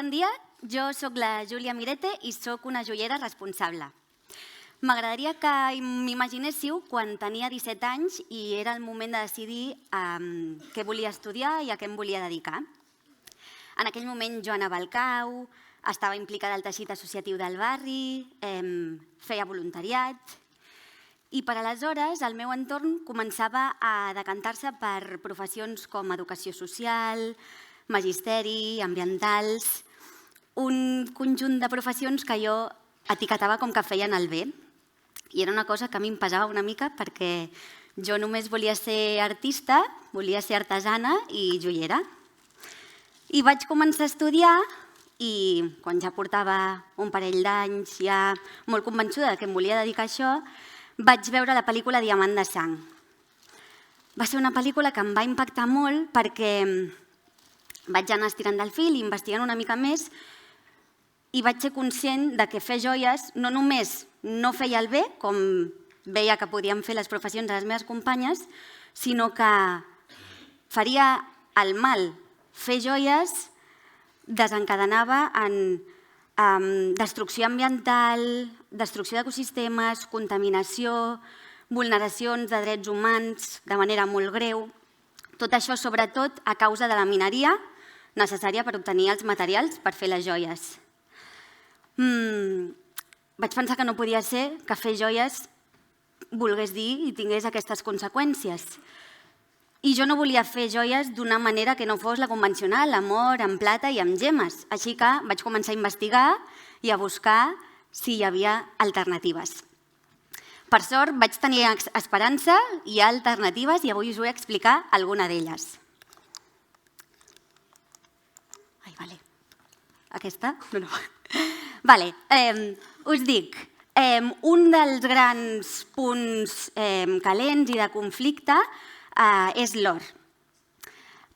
Bon dia, jo sóc la Júlia Mirete i sóc una joiera responsable. M'agradaria que m'imaginéssiu quan tenia 17 anys i era el moment de decidir què volia estudiar i a què em volia dedicar. En aquell moment jo anava al CAU, estava implicada al teixit associatiu del barri, feia voluntariat i per aleshores el meu entorn començava a decantar-se per professions com educació social, magisteri, ambientals, un conjunt de professions que jo etiquetava com que feien el bé. I era una cosa que a mi em pesava una mica perquè jo només volia ser artista, volia ser artesana i joiera. I vaig començar a estudiar i quan ja portava un parell d'anys, ja molt convençuda que em volia dedicar a això, vaig veure la pel·lícula Diamant de sang. Va ser una pel·lícula que em va impactar molt perquè vaig anar estirant del fil i investigant una mica més i vaig ser conscient de que fer joies no només no feia el bé, com veia que podien fer les professions de les meves companyes, sinó que faria el mal. Fer joies desencadenava en destrucció ambiental, destrucció d'ecosistemes, contaminació, vulneracions de drets humans de manera molt greu. Tot això, sobretot, a causa de la mineria necessària per obtenir els materials per fer les joies. Vaig pensar que no podia ser que fer joies volgués dir i tingués aquestes conseqüències. I jo no volia fer joies d'una manera que no fos la convencional, amb or, amb plata i amb gemmes. Així que vaig començar a investigar i a buscar si hi havia alternatives. Per sort, vaig tenir esperança, hi ha alternatives i avui us vull explicar alguna d'elles. Ai, vale. Aquesta? No. Vale, us dic, un dels grans punts calents i de conflicte és l'or.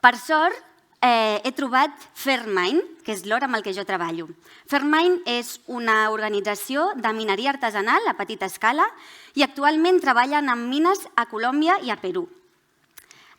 Per sort, he trobat Fairmine, que és l'or amb el que jo treballo. Fairmine és una organització de mineria artesanal a petita escala i actualment treballen en mines a Colòmbia i a Perú.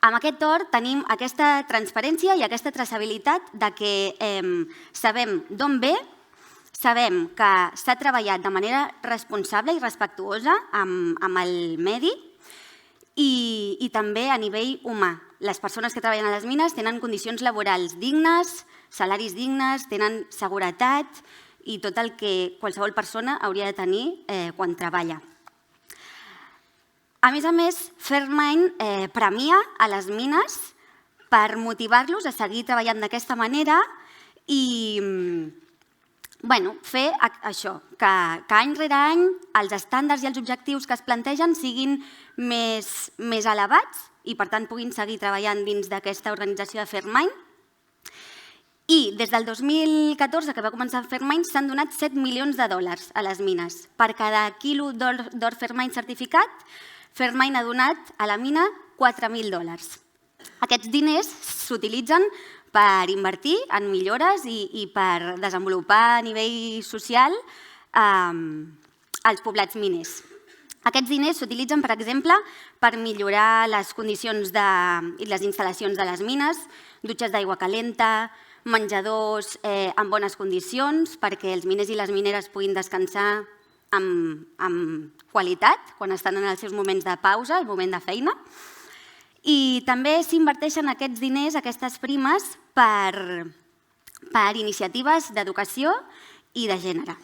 Amb aquest or tenim aquesta transparència i aquesta traçabilitat de que sabem d'on ve, sabem que s'ha treballat de manera responsable i respectuosa amb el medi i també a nivell humà. Les persones que treballen a les mines tenen condicions laborals dignes, salaris dignes, tenen seguretat i tot el que qualsevol persona hauria de tenir quan treballa. A més, Fairmine premia a les mines per motivar-los a seguir treballant d'aquesta manera i fer això, que any rere any els estàndards i els objectius que es plantegen siguin més elevats i per tant puguin seguir treballant dins d'aquesta organització de Fairmine. I des del 2014 que va començar Fairmine s'han donat 7 milions de dòlars a les mines. Per cada quilo d'or Fairmine certificat, Fairmine ha donat a la mina 4.000 dòlars. Aquests diners s'utilitzen per invertir en millores i per desenvolupar a nivell social els poblats miners. Aquests diners s'utilitzen, per exemple, per millorar les condicions i les instal·lacions de les mines, dutxes d'aigua calenta, menjadors en bones condicions perquè els miners i les mineres puguin descansar amb qualitat quan estan en els seus moments de pausa, el moment de feina. I també s'inverteixen aquests diners, aquestes primes, per iniciatives d'educació i de gènere.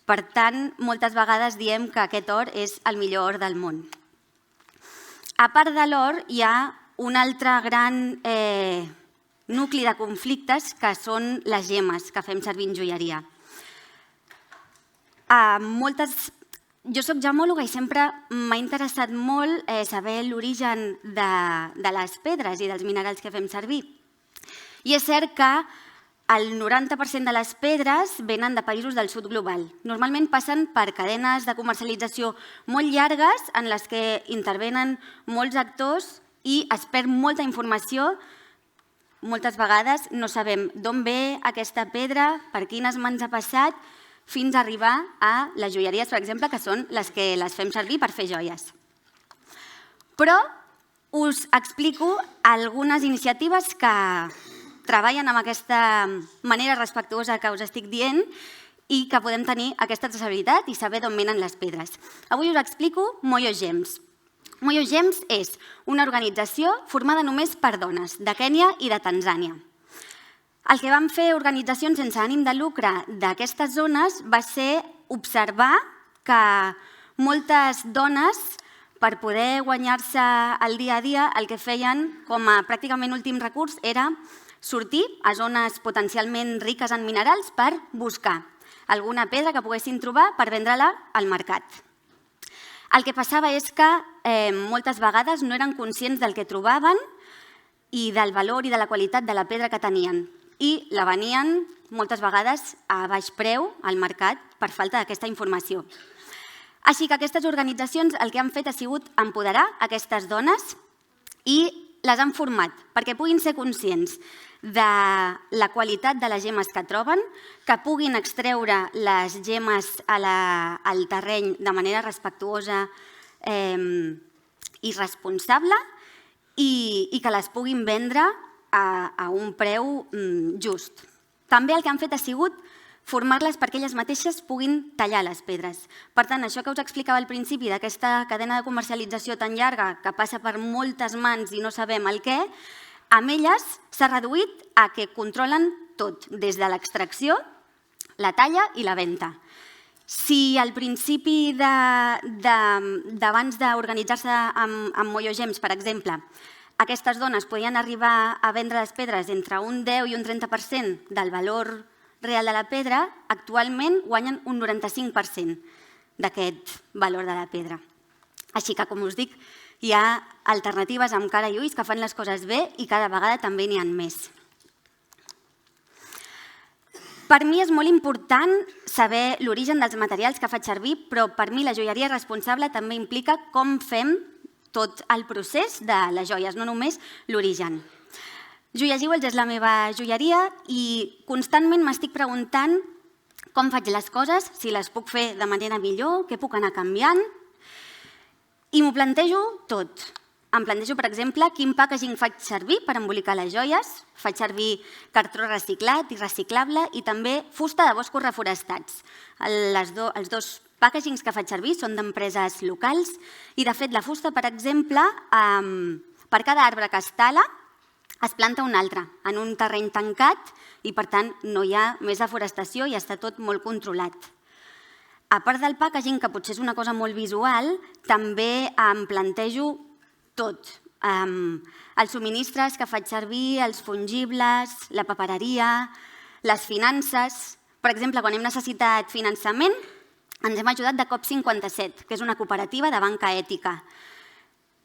Per tant, moltes vegades diem que aquest or és el millor or del món. A part de l'or, hi ha un altre gran nucli de conflictes que són les gemmes que fem servir en joieria. Jo soc gemòloga i sempre m'ha interessat molt saber l'origen de les pedres i dels minerals que fem servir. I és cert que el 90% de les pedres venen de països del sud global. Normalment passen per cadenes de comercialització molt llargues en les que intervenen molts actors i es perd molta informació. Moltes vegades no sabem d'on ve aquesta pedra, per quines mans ha passat, fins a arribar a les joieries, per exemple, que són les que les fem servir per fer joies. Però us explico algunes iniciatives que treballen amb aquesta manera respectuosa que us estic dient i que podem tenir aquesta traçabilitat i saber d'on venen les pedres. Avui us explico Moyo Gems. Moyo Gems és una organització formada només per dones de Kènia i de Tanzània. El que van fer organitzacions sense ànim de lucre d'aquestes zones va ser observar que moltes dones, per poder guanyar-se el dia a dia, el que feien com a pràcticament últim recurs era sortir a zones potencialment riques en minerals per buscar alguna pedra que poguessin trobar per vendre-la al mercat. El que passava és que moltes vegades no eren conscients del que trobaven i del valor i de la qualitat de la pedra que tenien i la venien moltes vegades a baix preu al mercat per falta d'aquesta informació. Així que aquestes organitzacions el que han fet ha sigut empoderar aquestes dones i les han format perquè puguin ser conscients de la qualitat de les gemmes que troben, que puguin extreure les gemmes al terreny de manera respectuosa i responsable i que les puguin vendre a un preu just. També el que han fet ha sigut formar-les perquè elles mateixes puguin tallar les pedres. Per tant, això que us explicava al principi d'aquesta cadena de comercialització tan llarga que passa per moltes mans i no sabem el què, amb elles s'ha reduït a que controlen tot, des de l'extracció, la talla i la venda. Si al principi d'abans d'organitzar-se amb Moyo Gems, per exemple, aquestes dones podien arribar a vendre les pedres entre un 10 i un 30% del valor real de la pedra, actualment guanyen un 95% d'aquest valor de la pedra. Així que, com us dic, hi ha alternatives amb cara i ulls que fan les coses bé i cada vegada també n'hi ha més. Per mi és molt important saber l'origen dels materials que faig servir, però per mi la joieria responsable també implica com fem tot el procés de les joies, no només l'origen. Joia Jewels és la meva joieria i constantment m'estic preguntant com faig les coses, si les puc fer de manera millor, què puc anar canviant. I m'ho plantejo tot. Em plantejo, per exemple, quin packaging faig servir per embolicar les joies. Faig servir cartró reciclat i reciclable i també fusta de boscos reforestats. Els dos packagings que faig servir són d'empreses locals i, de fet, la fusta, per exemple, per cada arbre que es tala, es planta un altre en un terreny tancat i, per tant, no hi ha més deforestació i està tot molt controlat. A part del packaging, que potser és una cosa molt visual, també em plantejo tot. Els subministres que faig servir, els fungibles, la papereria, les finances. Per exemple, quan hem necessitat finançament, ens hem ajudat de COP57, que és una cooperativa de banca ètica.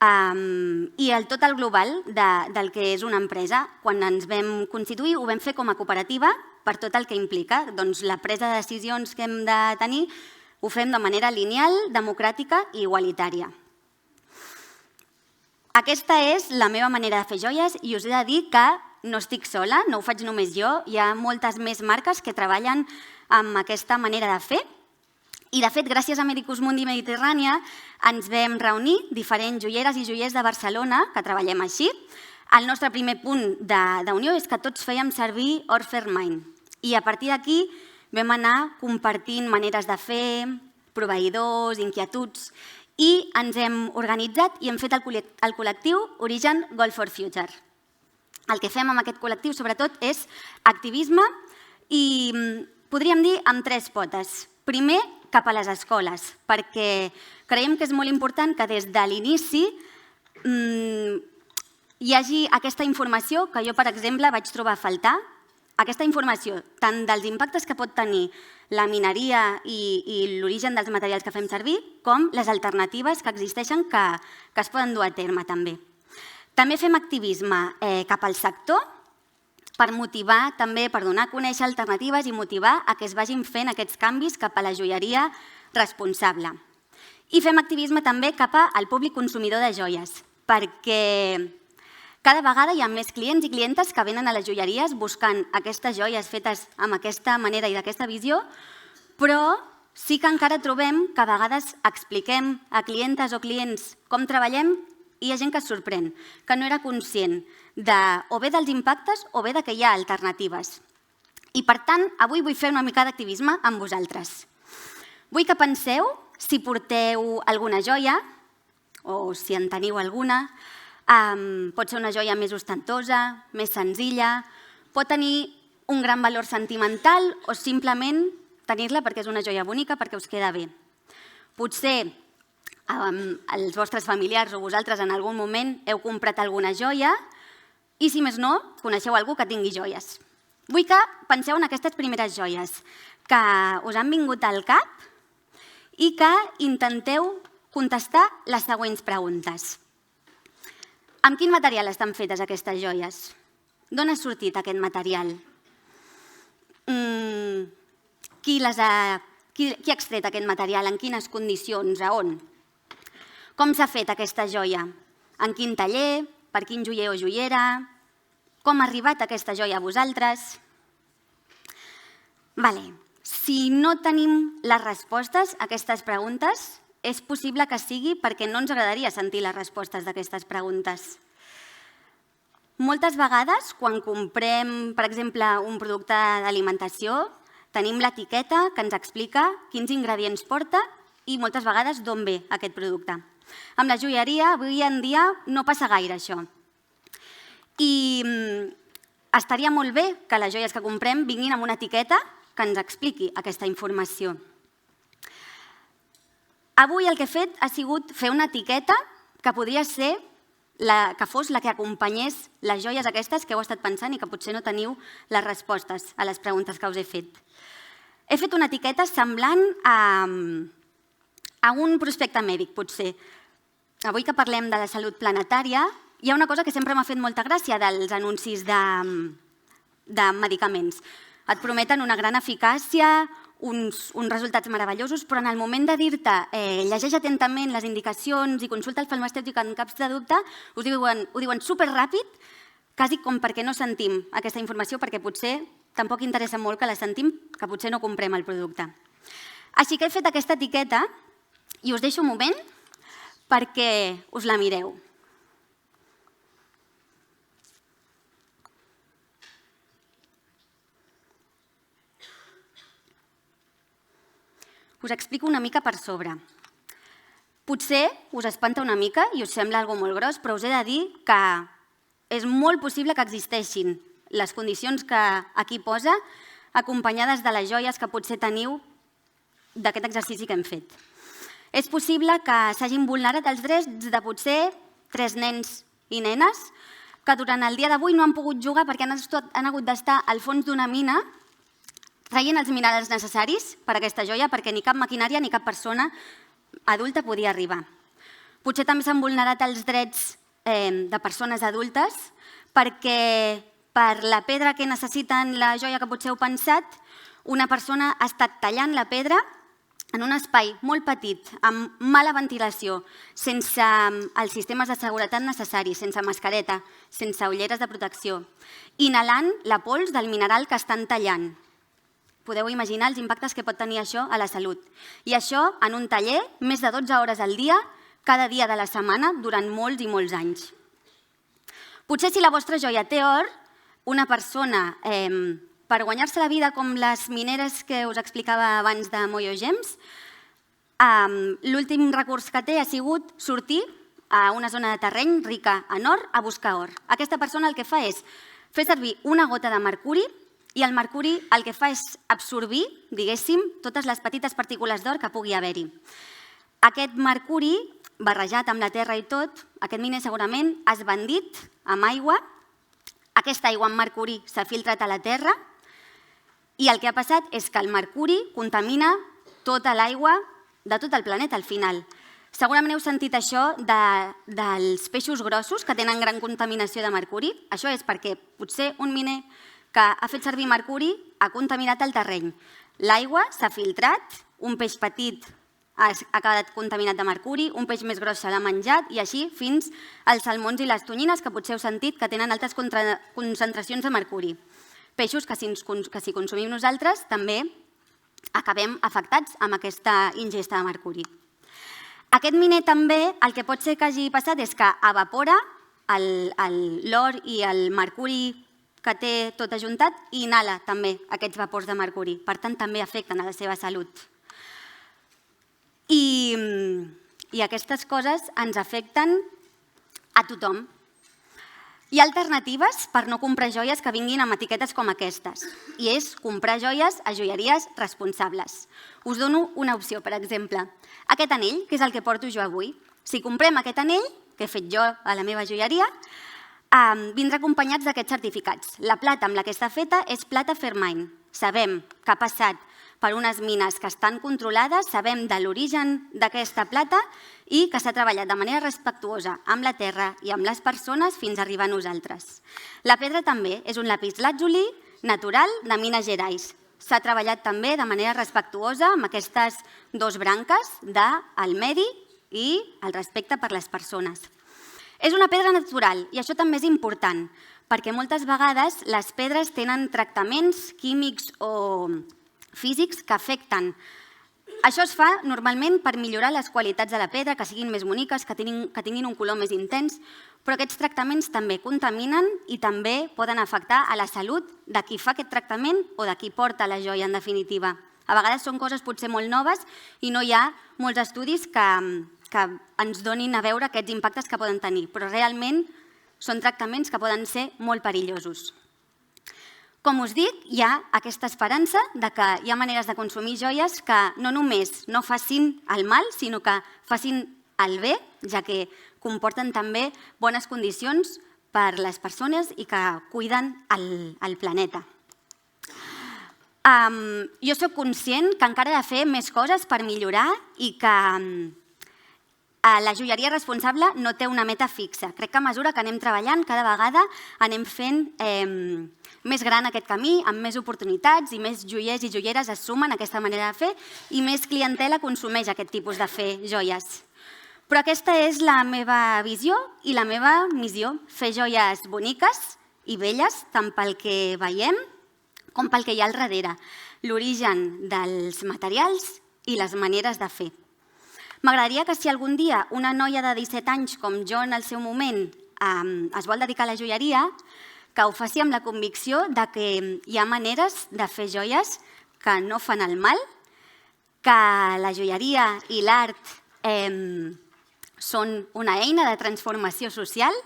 I tot el global del que és una empresa. Quan ens vam constituir ho vam fer com a cooperativa per tot el que implica. Doncs la presa de decisions que hem de tenir ho fem de manera lineal, democràtica i igualitària. Aquesta és la meva manera de fer joies i us he de dir que no estic sola, no ho faig només jo, hi ha moltes més marques que treballen amb aquesta manera de fer. I, de fet, gràcies a Medicus Mundi Mediterrània ens vam reunir diferents joieres i joiers de Barcelona que treballem així. El nostre primer punt d'unió és que tots fèiem servir Orfermine. I a partir d'aquí vam anar compartint maneres de fer, proveïdors, inquietuds, i ens hem organitzat i hem fet el col·lectiu Origen Gold for Future. El que fem amb aquest col·lectiu, sobretot, és activisme i podríem dir amb 3 potes. Primer, cap a les escoles, perquè creiem que és molt important que des de l'inici hi hagi aquesta informació que jo, per exemple, vaig trobar a faltar. Aquesta informació, tant dels impactes que pot tenir la mineria i l'origen dels materials que fem servir, com les alternatives que existeixen que es poden dur a terme també. També fem activisme cap al sector, per motivar també, per donar a conèixer alternatives i motivar a que es vagin fent aquests canvis cap a la joieria responsable. I fem activisme també cap al públic consumidor de joies, perquè cada vegada hi ha més clients i clientes que venen a les joieries buscant aquestes joies fetes amb aquesta manera i d'aquesta visió, però sí que encara trobem que a vegades expliquem a clientes o clients com treballem I hi ha gent que es sorprèn, que no era conscient o bé dels impactes o bé que hi ha alternatives. I per tant, avui vull fer una mica d'activisme amb vosaltres. Vull que penseu si porteu alguna joia, o si en teniu alguna. Pot ser una joia més ostentosa, més senzilla, pot tenir un gran valor sentimental o simplement tenir-la perquè és una joia bonica, perquè us queda bé. Potser els vostres familiars o vosaltres en algun moment heu comprat alguna joia i, si més no, coneixeu algú que tingui joies. Vull que penseu en aquestes primeres joies que us han vingut al cap i que intenteu contestar les següents preguntes. Amb quin material estan fetes aquestes joies? D'on ha sortit aquest material? Qui ha extret aquest material? En quines condicions? A on? Com s'ha fet aquesta joia? En quin taller? Per quin joier o joiera? Com ha arribat aquesta joia a vosaltres? Si no tenim les respostes a aquestes preguntes, és possible que sigui perquè no ens agradaria sentir les respostes d'aquestes preguntes. Moltes vegades, quan comprem, per exemple, un producte d'alimentació, tenim l'etiqueta que ens explica quins ingredients porta i moltes vegades d'on ve aquest producte. Amb la joieria, avui en dia, no passa gaire això. I estaria molt bé que les joies que comprem vinguin amb una etiqueta que ens expliqui aquesta informació. Avui el que he fet ha sigut fer una etiqueta que podria ser que fos la que acompanyés les joies aquestes que heu estat pensant i que potser no teniu les respostes a les preguntes que us he fet. He fet una etiqueta semblant a un prospecte mèdic, potser. Avui que parlem de la salut planetària, hi ha una cosa que sempre m'ha fet molta gràcia dels anuncis de medicaments. Et prometen una gran eficàcia, uns resultats meravellosos, però en el moment de dir-te llegeix atentament les indicacions i consulta el farmacèutic en cas de dubte, ho diuen superràpid, quasi com perquè no sentim aquesta informació, perquè potser tampoc interessa molt que la sentim, que potser no comprem el producte. Així que he fet aquesta etiqueta i us deixo un moment perquè us la mireu. Us explico una mica per sobre. Potser us espanta una mica i us sembla alguna cosa molt gros, però us he de dir que és molt possible que existeixin les condicions que aquí posa, acompanyades de les joies que potser teniu d'aquest exercici que hem fet. És possible que s'hagin vulnerat els drets de potser 3 nens i nenes que durant el dia d'avui no han pogut jugar perquè han hagut d'estar al fons d'una mina traient els minerals necessaris per a aquesta joia perquè ni cap maquinària ni cap persona adulta podia arribar. Potser també s'han vulnerat els drets de persones adultes perquè per la pedra que necessiten la joia que potser heu pensat, una persona ha estat tallant la pedra en un espai molt petit, amb mala ventilació, sense els sistemes de seguretat necessaris, sense mascareta, sense ulleres de protecció, inhalant la pols del mineral que estan tallant. Podeu imaginar els impactes que pot tenir això a la salut. I això en un taller, més de 12 hores al dia, cada dia de la setmana, durant molts i molts anys. Potser si la vostra joia té or, una persona, per guanyar-se la vida com les mineres que us explicava abans de Moyo Gems, l'últim recurs que té ha sigut sortir a una zona de terreny rica en or a buscar or. Aquesta persona el que fa és fer servir una gota de mercuri i el mercuri el que fa és absorbir, diguéssim, totes les petites partícules d'or que pugui haver-hi. Aquest mercuri, barrejat amb la terra i tot, aquest miner segurament ha esbandit amb aigua, aquesta aigua amb mercuri s'ha filtrat a la terra i el que ha passat és que el mercuri contamina tota l'aigua de tot el planeta al final. Segurament heu sentit això dels peixos grossos que tenen gran contaminació de mercuri. Això és perquè potser un miner que ha fet servir mercuri ha contaminat el terreny. L'aigua s'ha filtrat, un peix petit ha quedat contaminat de mercuri, un peix més gros se l'ha menjat i així fins als salmons i les tonyines que potser heu sentit que tenen altes concentracions de mercuri. Peixos que si consumim nosaltres també acabem afectats amb aquesta ingesta de mercuri. Aquest miner també el que pot ser que hagi passat és que evapora l'or i el mercuri que té tot ajuntat i inhala també aquests vapors de mercuri. Per tant, també afecten a la seva salut. I aquestes coses ens afecten a tothom. Hi ha alternatives per no comprar joies que vinguin amb etiquetes com aquestes, i és comprar joies a joieries responsables. Us dono una opció, per exemple. Aquest anell, que és el que porto jo avui. Si comprem aquest anell, que he fet jo a la meva joieria, vindrà acompanyats d'aquests certificats. La plata amb la que està feta és plata Fairmine. Sabem que ha passat per unes mines que estan controlades, sabem de l'origen d'aquesta plata i que s'ha treballat de manera respectuosa amb la terra i amb les persones fins a arribar a nosaltres. La pedra també és un lapislàtzuli natural de Minas Gerais. S'ha treballat també de manera respectuosa amb aquestes dues branques del medi i el respecte per les persones. És una pedra natural i això també és important perquè moltes vegades les pedres tenen tractaments químics o físics que afecten. Això es fa normalment per millorar les qualitats de la pedra, que siguin més boniques, que tinguin un color més intens, però aquests tractaments també contaminen i també poden afectar a la salut de qui fa aquest tractament o de qui porta la joia, en definitiva. A vegades són coses potser molt noves i no hi ha molts estudis que ens donin a veure aquests impactes que poden tenir, però realment són tractaments que poden ser molt perillosos. Com us dic, hi ha aquesta esperança que hi ha maneres de consumir joies que no només no facin el mal, sinó que facin el bé, ja que comporten també bones condicions per les persones i que cuiden el planeta. Jo soc conscient que encara he de fer més coses per millorar i que la joieria responsable no té una meta fixa. Crec que a mesura que anem treballant, cada vegada anem fent més gran aquest camí, amb més oportunitats i més joiers i joieres es sumen a aquesta manera de fer i més clientela consumeix aquest tipus de fer joies. Però aquesta és la meva visió i la meva missió, fer joies boniques i belles, tant pel que veiem com pel que hi ha al darrere, l'origen dels materials i les maneres de fer. M'agradaria que si algun dia una noia de 17 anys com jo en el seu moment es vol dedicar a la joieria, que ho faci amb la convicció que hi ha maneres de fer joies que no fan el mal, que la joieria i l'art són una eina de transformació social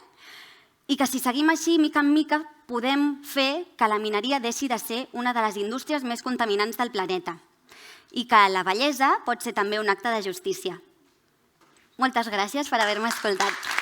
i que si seguim així, mica en mica, podem fer que la mineria deixi de ser una de les indústries més contaminants del planeta i que la bellesa pot ser també un acte de justícia. Moltes gràcies per haver-me escoltat.